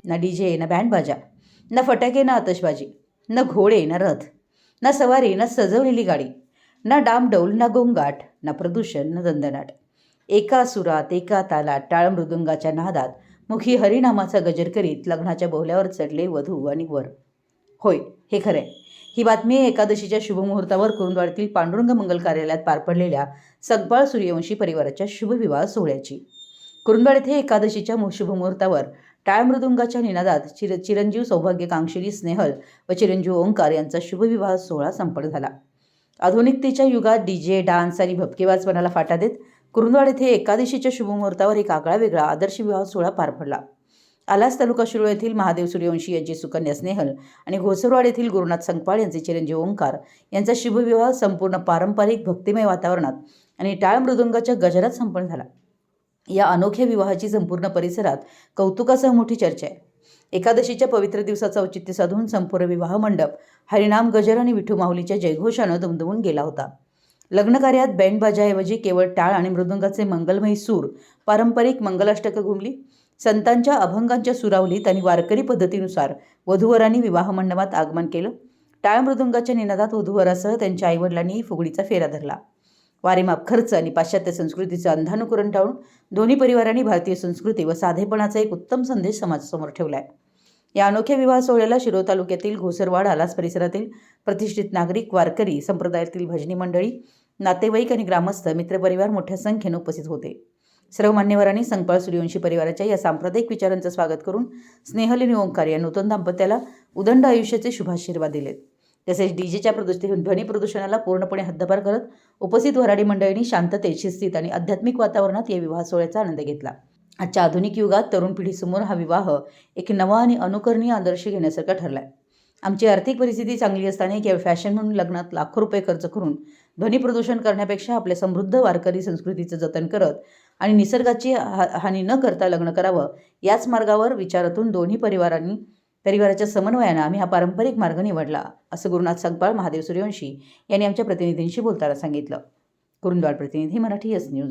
ना डीजे, ना बँड बाजा, ना फटाके, ना आतषबाजी, ना घोडे, ना रथ, ना सवारी, ना सजवलेली गाडी, ना डामडौल, ना गोंगाट, ना प्रदूषण, ना दंदनाट. एका सुरात, एका तालात, टाळ मृदुंगाच्या नादात मुखी हरिनामाचा गजर करीत लग्नाच्या बोहल्यावर चढले वधू आणि वर. होय, हे खरंय. ही बातमी एकादशीच्या शुभमुहूर्तावर कुरुंदवाडीतील पांडुरंग मंगल कार्यालयात पार पडलेल्या संकपाळ सूर्यवंशी परिवाराच्या शुभविवाह सोहळ्याची. कुरुंदवाड येथे एकादशीच्या शुभमुहूर्तावर टाळ मृदुंगाच्या निनादात चिरंजीव सौभाग्यकांक्षिणी स्नेहल व चिरंजीव ओंकार यांचा शुभविवाह सोहळा संपन्न झाला. आधुनिकतेच्या युगात डीजे, डान्स आणि भपकेबाजपणाला फाटा देत कुरुंदवाड येथे एकादशीच्या शुभमुहूर्तावर एक आगळा वेगळा आदर्श विवाह सोहळा पार पडला. आलास तालुका शिरोळ येथील महादेव सूर्यवंशी यांची सुकन्या स्नेहल आणि घोसरवाड येथील गुरुनाथ संकपाळ यांचे चिरंजीव ओंकार यांचा शुभविवाह संपूर्ण पारंपरिक भक्तिमय वातावरणात आणि टाळ मृदुंगाच्या गजरात संपन्न झाला. या अनोख्या विवाहाची संपूर्ण परिसरात कौतुकासह मोठी चर्चा आहे. एकादशीच्या पवित्र दिवसाचं औचित्य साधून संपूर्ण विवाह मंडप हरिनाम, गजर आणि विठू माऊलीच्या जयघोषानं दुमदुमून गेला होता. लग्नकार्यात बँड बाजाऐवजी केवळ टाळ आणि मृदुंगाचे मंगलमयी सूर, पारंपरिक मंगलाष्टकं घुमली. संतांच्या अभंगांच्या सुरावलीत आणि वारकरी पद्धतीनुसार वधूवरांनी विवाह मंडपात आगमन केलं. टाळ मृदुंगाच्या निनादात वधूवरासह त्यांच्या आईवडिलांनी फुगडीचा फेरा धरला. वारेमाप खर्च आणि पाश्चात्य संस्कृतीचं अंधानुकरण टाळून दोन्ही परिवारांनी भारतीय संस्कृती व साधेपणाचा एक उत्तम संदेश समाजासमोर ठेवला आहे. या अनोख्या विवाह सोहळ्याला शिरोळ तालुक्यातील घोसरवाड, आलास परिसरातील प्रतिष्ठित नागरिक, वारकरी संप्रदायातील भजनी मंडळी, नातेवाईक आणि ग्रामस्थ मित्रपरिवार मोठ्या संख्येने उपस्थित होते. सर्व मान्यवरांनी संकपाळ सूर्यवंशी परिवाराच्या या सांप्रदायिक विचारांचं स्वागत करून स्नेहल आणि ओंकार या नूतन दाम्पत्याला उदंड आयुष्याचे शुभाशीर्वाद दिलेत. तसेच डीजेच्या ध्वनी प्रदूषणाला पूर्णपणे हद्दपार करत उपस्थित वऱ्हाडी मंडळींनी शांततेत, शिस्तीत आणि आध्यात्मिक वातावरणात या विवाह सोहळ्याचा आनंद घेतला. आजच्या आधुनिक युगात तरुण पिढीसमोर हा विवाह एक नवा आणि अनुकरणीय आदर्श घेण्यासारखा ठरलाय. आमची आर्थिक परिस्थिती चांगली असताना केवळ फॅशन म्हणून लग्नात लाखो रुपये खर्च करून ध्वनी प्रदूषण करण्यापेक्षा आपल्या समृद्ध वारकरी संस्कृतीचं जतन करत आणि निसर्गाची हानी न करता लग्न करावं, याच मार्गावर विचारातून दोन्ही परिवाराच्या समन्वयानं आम्ही हा पारंपरिक मार्ग निवडला, असं गुरुनाथ संकपाळ, महादेव सूर्यवंशी यांनी आमच्या प्रतिनिधींशी बोलताना सांगितलं. कुरुंदवाड प्रतिनिधी, मराठी यस न्यूज.